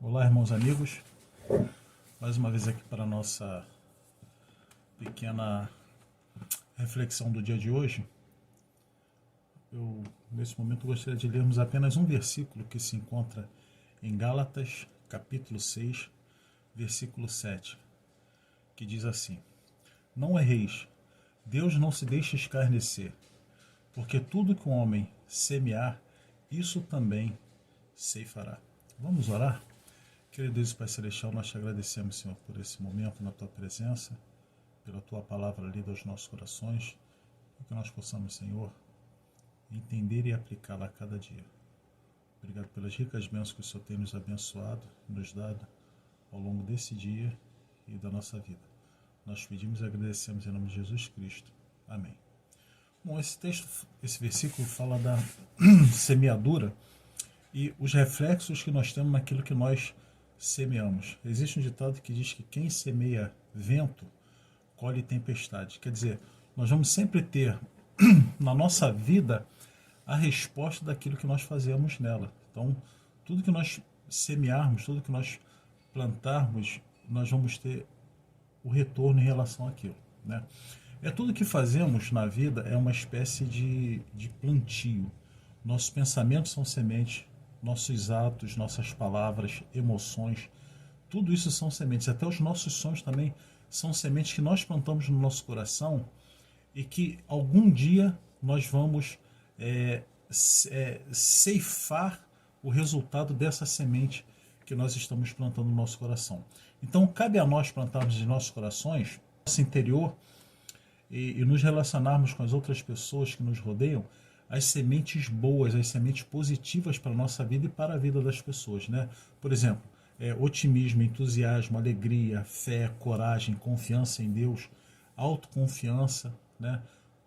Olá, irmãos amigos, mais uma vez aqui para a nossa pequena reflexão do dia de hoje. Nesse momento, gostaria de lermos apenas um versículo que se encontra em Gálatas, capítulo 6, versículo 7, que diz assim: Não erreis, Deus não se deixa escarnecer, porque tudo que o homem semear, isso também ceifará. Vamos orar? Querido Deus e Pai Celestial, nós te agradecemos, Senhor, por esse momento na Tua presença, pela Tua palavra lida aos nossos corações, e que nós possamos, Senhor, entender e aplicá-la a cada dia. Obrigado pelas ricas bênçãos que o Senhor tem nos abençoado, nos dado ao longo desse dia e da nossa vida. Nós pedimos e agradecemos em nome de Jesus Cristo. Amém. Bom, esse versículo fala da semeadura e os reflexos que nós temos naquilo que nós semeamos. Existe um ditado que diz que quem semeia vento, colhe tempestade. Quer dizer, nós vamos sempre ter na nossa vida a resposta daquilo que nós fazemos nela. Então, tudo que nós semearmos, tudo que nós plantarmos, nós vamos ter o retorno em relação àquilo, né? Tudo que fazemos na vida é uma espécie de plantio. Nossos pensamentos são sementes, nossos atos, nossas palavras, emoções, tudo isso são sementes. Até os nossos sonhos também são sementes que nós plantamos no nosso coração e que algum dia nós vamos ceifar o resultado dessa semente que nós estamos plantando no nosso coração. Então, cabe a nós plantarmos em nossos corações, nosso interior, e nos relacionarmos com as outras pessoas que nos rodeiam, as sementes boas, as sementes positivas para a nossa vida e para a vida das pessoas, né? Por exemplo, otimismo, entusiasmo, alegria, fé, coragem, confiança em Deus, autoconfiança, né?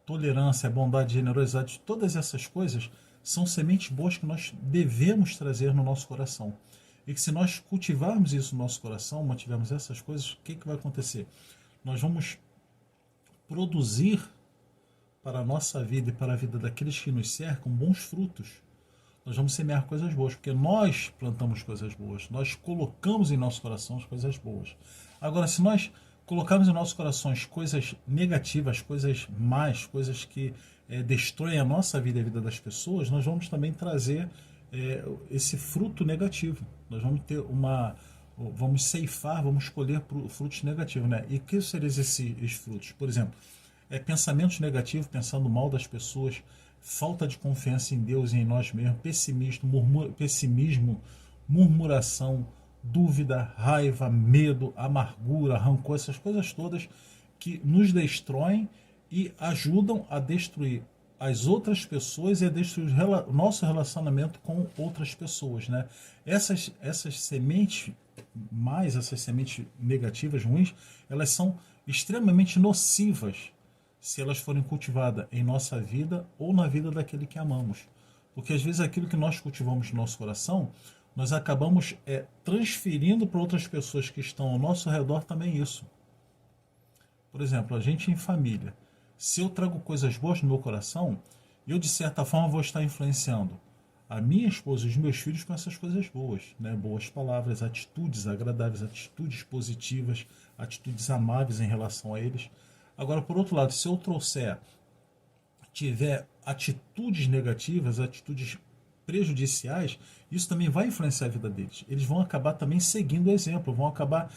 Tolerância, bondade, generosidade, todas essas coisas são sementes boas que nós devemos trazer no nosso coração. E que se nós cultivarmos isso no nosso coração, mantivermos essas coisas, o que vai acontecer? Nós vamos produzir para a nossa vida e para a vida daqueles que nos cercam bons frutos. Nós vamos semear coisas boas, porque nós plantamos coisas boas, nós colocamos em nosso coração as coisas boas. Agora, se nós colocarmos em nossos corações coisas negativas, coisas más, coisas que destroem a nossa vida e a vida das pessoas, nós vamos também trazer esse fruto negativo. Nós vamos ter vamos ceifar, vamos colher frutos negativos, né? E o que seriam esses frutos? Por exemplo, pensamentos negativos, pensando mal das pessoas, falta de confiança em Deus e em nós mesmos, pessimismo, murmuração, dúvida, raiva, medo, amargura, rancor, essas coisas todas que nos destroem e ajudam a destruir as outras pessoas e a destruir o nosso relacionamento com outras pessoas, né? Essas sementes essas sementes negativas, ruins, elas são extremamente nocivas se elas forem cultivadas em nossa vida ou na vida daquele que amamos. Porque às vezes aquilo que nós cultivamos no nosso coração, nós acabamos transferindo para outras pessoas que estão ao nosso redor também isso. Por exemplo, a gente em família. Se eu trago coisas boas no meu coração, eu de certa forma vou estar influenciando a minha esposa e os meus filhos com essas coisas boas, né? Boas palavras, atitudes agradáveis, atitudes positivas, atitudes amáveis em relação a eles. Agora, por outro lado, se eu tiver atitudes negativas, atitudes prejudiciais, isso também vai influenciar a vida deles. Eles vão acabar também seguindo o exemplo, vão acabar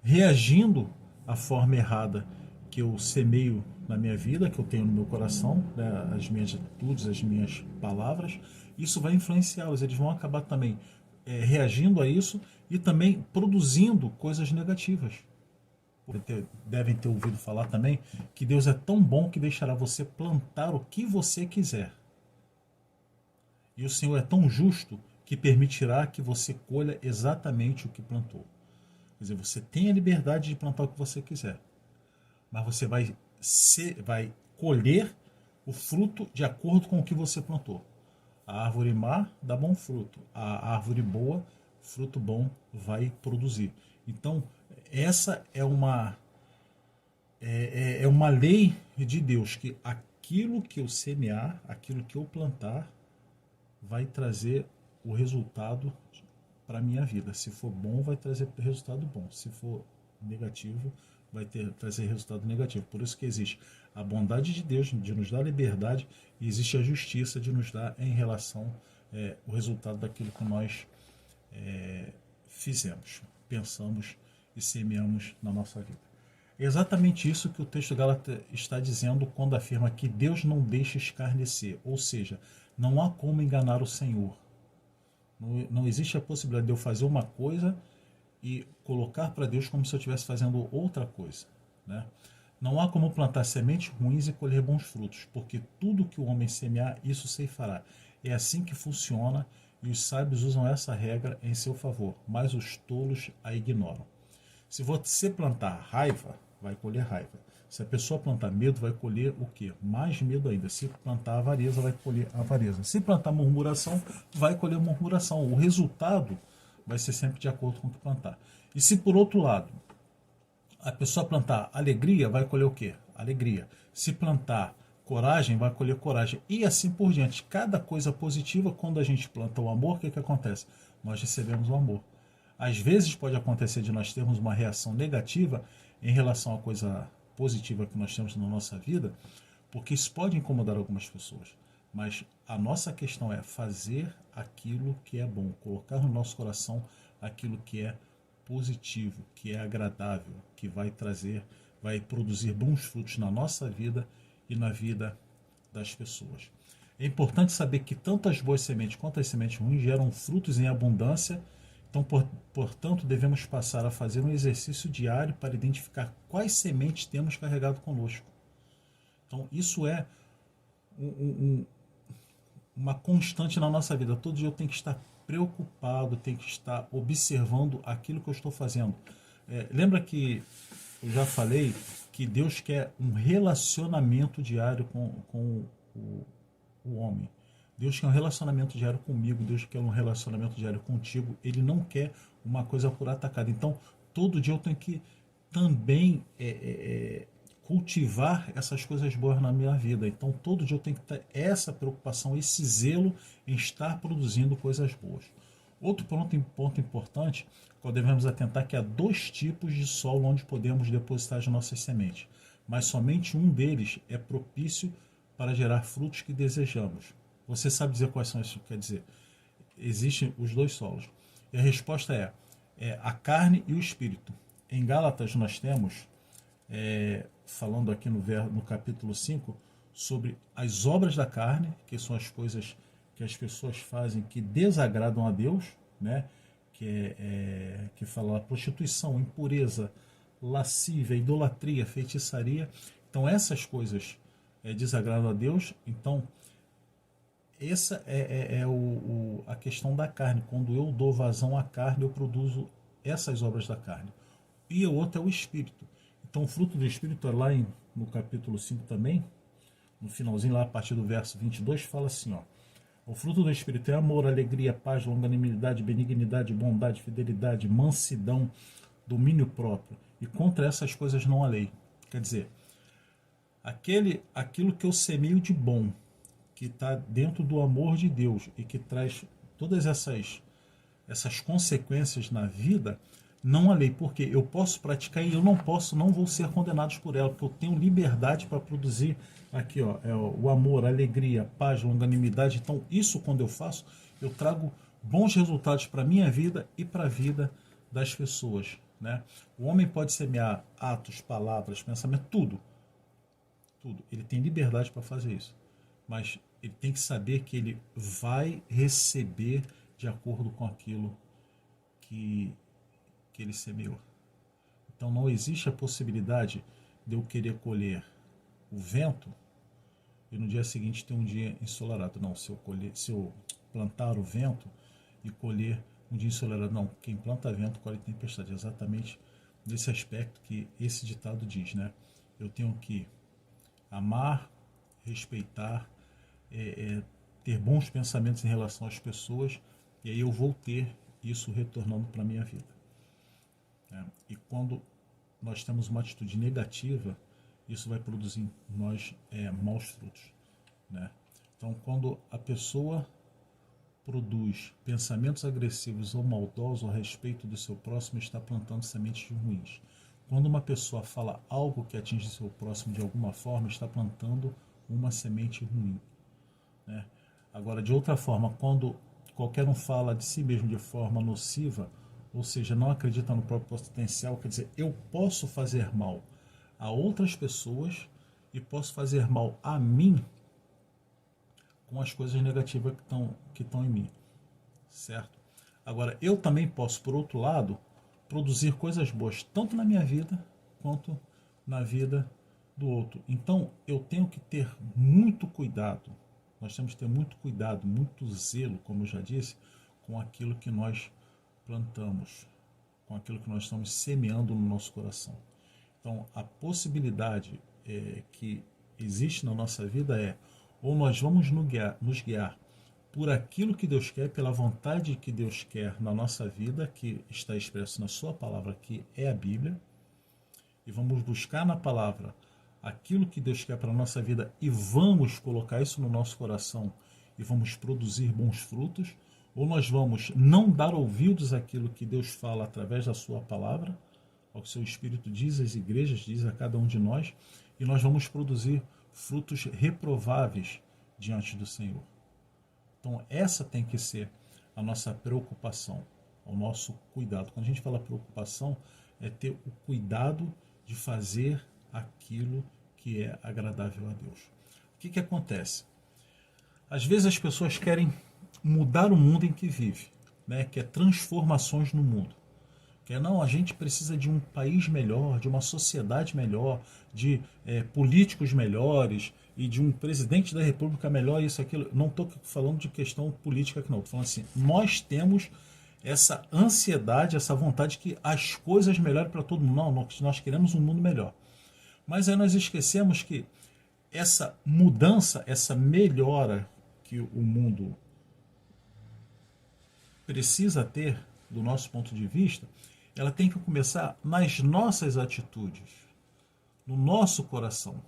reagindo à forma errada que eu semeio na minha vida, que eu tenho no meu coração, né, as minhas atitudes, as minhas palavras. Isso vai influenciá-los, eles vão acabar também reagindo a isso e também produzindo coisas negativas. Devem ter ouvido falar também que Deus é tão bom que deixará você plantar o que você quiser. E o Senhor é tão justo que permitirá que você colha exatamente o que plantou. Quer dizer, você tem a liberdade de plantar o que você quiser, mas você vai colher o fruto de acordo com o que você plantou. A árvore má dá bom fruto, a árvore boa, fruto bom vai produzir. Então, essa é uma lei de Deus, que aquilo que eu semear, aquilo que eu plantar, vai trazer o resultado para a minha vida. Se for bom, vai trazer resultado bom. Se for negativo, vai trazer resultado negativo. Por isso que existe a bondade de Deus de nos dar liberdade e existe a justiça de nos dar em relação o resultado daquilo que nós fizemos, pensamos e semeamos na nossa vida. É exatamente isso que o texto Gálatas está dizendo quando afirma que Deus não deixa escarnecer, ou seja, não há como enganar o Senhor. Não existe a possibilidade de eu fazer uma coisa e colocar para Deus como se eu estivesse fazendo outra coisa, né? Não há como plantar sementes ruins e colher bons frutos, porque tudo que o homem semear, isso ceifará. É assim que funciona e os sábios usam essa regra em seu favor, mas os tolos a ignoram. Se você plantar raiva, vai colher raiva. Se a pessoa plantar medo, vai colher o quê? Mais medo ainda. Se plantar avareza, vai colher avareza. Se plantar murmuração, vai colher murmuração. O resultado vai ser sempre de acordo com o que plantar. E se por outro lado, a pessoa plantar alegria, vai colher o quê? Alegria. Se plantar coragem, vai colher coragem. E assim por diante. Cada coisa positiva, quando a gente planta o amor, o que acontece? Nós recebemos o amor. Às vezes pode acontecer de nós termos uma reação negativa em relação à coisa positiva que nós temos na nossa vida, porque isso pode incomodar algumas pessoas. Mas a nossa questão é fazer aquilo que é bom, colocar no nosso coração aquilo que é positivo, que é agradável, que vai produzir bons frutos na nossa vida e na vida das pessoas. É importante saber que tanto as boas sementes quanto as sementes ruins geram frutos em abundância. Então, portanto, devemos passar a fazer um exercício diário para identificar quais sementes temos carregado conosco. Então, isso é uma constante na nossa vida. Todo dia eu tenho que estar preocupado, tenho que estar observando aquilo que eu estou fazendo. Lembra que eu já falei que Deus quer um relacionamento diário com o homem. Deus quer um relacionamento diário comigo, Deus quer um relacionamento diário contigo. Ele não quer uma coisa por atacada. Então, todo dia eu tenho que também cultivar essas coisas boas na minha vida. Então, todo dia eu tenho que ter essa preocupação, esse zelo em estar produzindo coisas boas. Outro ponto importante, quando devemos atentar, que há 2 tipos de solo onde podemos depositar as nossas sementes, mas somente um deles é propício para gerar frutos que desejamos. Você sabe dizer quais são isso? Quer dizer, existem os 2 solos. E a resposta é a carne e o espírito. Em Gálatas nós temos, falando aqui no capítulo 5, sobre as obras da carne, que são as coisas que as pessoas fazem que desagradam a Deus, né? Que fala prostituição, impureza, lascívia, idolatria, feitiçaria. Então essas coisas desagradam a Deus. Então essa a questão da carne. Quando eu dou vazão à carne, eu produzo essas obras da carne. E o outro é o espírito. Então o fruto do espírito é lá no capítulo 5 também, no finalzinho, lá a partir do verso 22, fala assim, ó: o fruto do espírito é amor, alegria, paz, longanimidade, benignidade, bondade, fidelidade, mansidão, domínio próprio. E contra essas coisas não há lei. Quer dizer, aquilo que eu semeio de bom, que está dentro do amor de Deus e que traz todas essas consequências na vida, não há lei, porque eu posso praticar e eu não vou ser condenado por ela, porque eu tenho liberdade para produzir aqui, ó, o amor, a alegria, a paz, a longanimidade. Então, isso quando eu faço, eu trago bons resultados para a minha vida e para a vida das pessoas, né? O homem pode semear atos, palavras, pensamento, tudo. Ele tem liberdade para fazer isso. Mas ele tem que saber que ele vai receber de acordo com aquilo que ele semeou. Então não existe a possibilidade de eu querer colher o vento e no dia seguinte ter um dia ensolarado. Não, se eu plantar o vento e colher um dia ensolarado. Não, quem planta vento colhe tempestade. Exatamente nesse aspecto que esse ditado diz, né? Eu tenho que amar, respeitar, ter bons pensamentos em relação às pessoas, e aí eu vou ter isso retornando para a minha vida. E quando nós temos uma atitude negativa, isso vai produzir em nós maus frutos, né? Então, quando a pessoa produz pensamentos agressivos ou maldosos a respeito do seu próximo, está plantando sementes ruins. Quando uma pessoa fala algo que atinge seu próximo de alguma forma, está plantando uma semente ruim, né? Agora, de outra forma, quando qualquer um fala de si mesmo de forma nociva, ou seja, não acredita no próprio potencial, quer dizer, eu posso fazer mal a outras pessoas e posso fazer mal a mim com as coisas negativas que estão em mim, certo? Agora, eu também posso, por outro lado, produzir coisas boas, tanto na minha vida, quanto na vida do outro. Então, eu tenho que ter muito cuidado, nós temos que ter muito cuidado, muito zelo, como eu já disse, com aquilo que nós plantamos, com aquilo que nós estamos semeando no nosso coração. Então, a possibilidade que existe na nossa vida é, ou nós vamos nos guiar por aquilo que Deus quer, pela vontade que Deus quer na nossa vida, que está expresso na sua palavra, que é a Bíblia, e vamos buscar na palavra aquilo que Deus quer para a nossa vida e vamos colocar isso no nosso coração e vamos produzir bons frutos, ou nós vamos não dar ouvidos àquilo que Deus fala através da sua palavra, ao que seu Espírito diz às igrejas, diz a cada um de nós, e nós vamos produzir frutos reprováveis diante do Senhor. Então essa tem que ser a nossa preocupação, o nosso cuidado. Quando a gente fala preocupação, é ter o cuidado de fazer aquilo que é agradável a Deus. O que acontece? Às vezes as pessoas querem mudar o mundo em que vive, né? Que é transformações no mundo. Que é, não, a gente precisa de um país melhor, de uma sociedade melhor, de políticos melhores e de um presidente da república melhor, isso, aquilo. Não estou falando de questão política aqui não, estou falando assim, nós temos essa ansiedade, essa vontade que as coisas melhorem para todo mundo. Não, nós queremos um mundo melhor. Mas aí nós esquecemos que essa mudança, essa melhora que o mundo precisa ter, do nosso ponto de vista, ela tem que começar nas nossas atitudes, no nosso coração.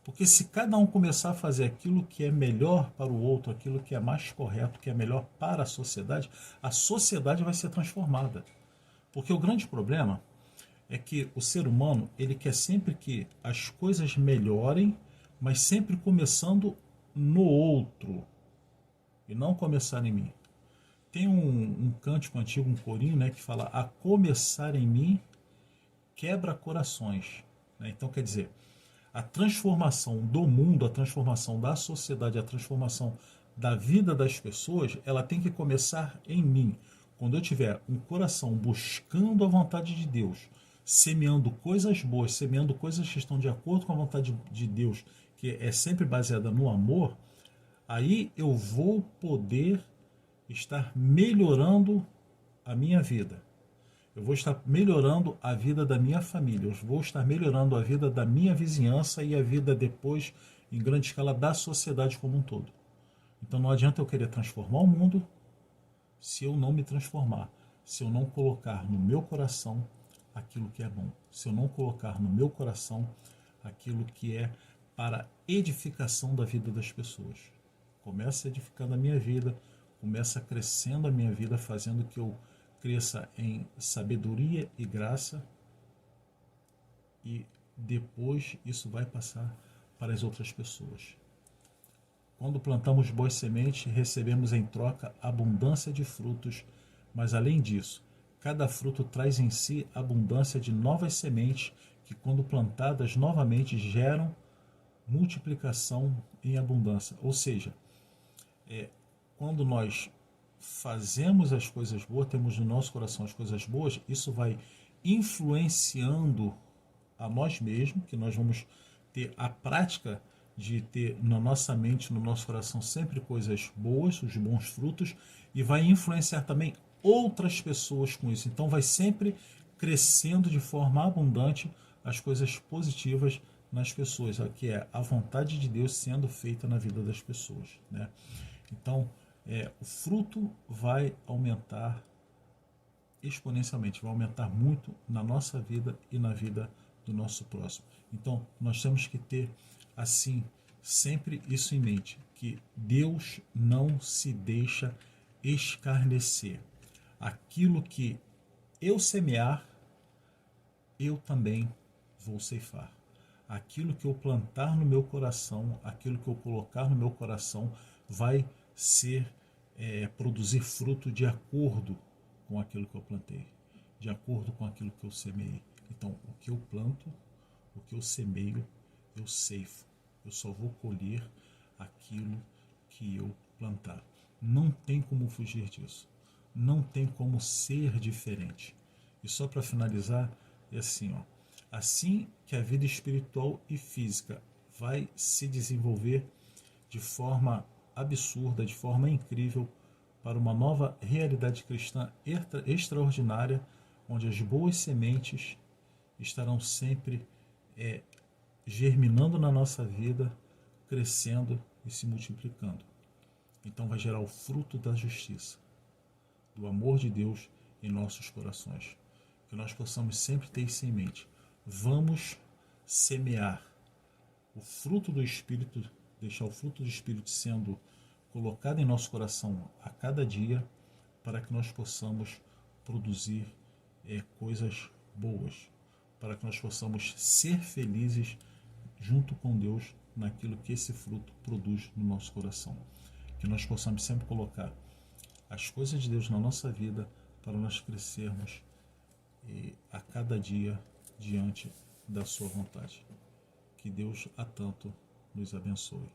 Porque se cada um começar a fazer aquilo que é melhor para o outro, aquilo que é mais correto, que é melhor para a sociedade vai ser transformada. Porque o grande problema é que o ser humano, ele quer sempre que as coisas melhorem, mas sempre começando no outro e não começar em mim. Tem um cântico antigo, um corinho, né, que fala: a começar em mim quebra corações. Né? Então, quer dizer, a transformação do mundo, a transformação da sociedade, a transformação da vida das pessoas, ela tem que começar em mim. Quando eu tiver um coração buscando a vontade de Deus, semeando coisas boas, semeando coisas que estão de acordo com a vontade de Deus, que é sempre baseada no amor, aí eu vou poder estar melhorando a minha vida. Eu vou estar melhorando a vida da minha família. Eu vou estar melhorando a vida da minha vizinhança e a vida depois, em grande escala, da sociedade como um todo. Então não adianta eu querer transformar o mundo se eu não me transformar, se eu não colocar no meu coração aquilo que é bom, se eu não colocar no meu coração aquilo que é para edificação da vida das pessoas. Começa edificando a minha vida, começa crescendo a minha vida, fazendo que eu cresça em sabedoria e graça, e depois isso vai passar para as outras pessoas. Quando plantamos boas sementes, recebemos em troca abundância de frutos, mas além disso, cada fruto traz em si abundância de novas sementes que, quando plantadas novamente, geram multiplicação em abundância. Ou seja, quando nós fazemos as coisas boas, temos no nosso coração as coisas boas, isso vai influenciando a nós mesmos, que nós vamos ter a prática de ter na nossa mente, no nosso coração, sempre coisas boas, os bons frutos, e vai influenciar também outras pessoas com isso. Então vai sempre crescendo de forma abundante as coisas positivas nas pessoas, que é a vontade de Deus sendo feita na vida das pessoas, né? Então, o fruto vai aumentar exponencialmente, vai aumentar muito na nossa vida e na vida do nosso próximo. Então, nós temos que ter, assim, sempre isso em mente, que Deus não se deixa escarnecer. Aquilo que eu semear, eu também vou ceifar. Aquilo que eu plantar no meu coração, aquilo que eu colocar no meu coração, vai produzir fruto de acordo com aquilo que eu plantei, de acordo com aquilo que eu semeei. Então, o que eu planto, o que eu semeio, eu ceifo. Eu só vou colher aquilo que eu plantar. Não tem como fugir disso. Não tem como ser diferente. E só para finalizar, é assim, ó. Assim que a vida espiritual e física vai se desenvolver de forma absurda, de forma incrível, para uma nova realidade cristã extraordinária, onde as boas sementes estarão sempre germinando na nossa vida, crescendo e se multiplicando. Então vai gerar o fruto da justiça, do amor de Deus em nossos corações. Que nós possamos sempre ter isso em mente. Vamos semear o fruto do Espírito, deixar o fruto do Espírito sendo colocado em nosso coração a cada dia, para que nós possamos produzir coisas boas, para que nós possamos ser felizes junto com Deus naquilo que esse fruto produz no nosso coração. Que nós possamos sempre colocar as coisas de Deus na nossa vida para nós crescermos a cada dia diante da sua vontade. Que Deus a tanto nos abençoe.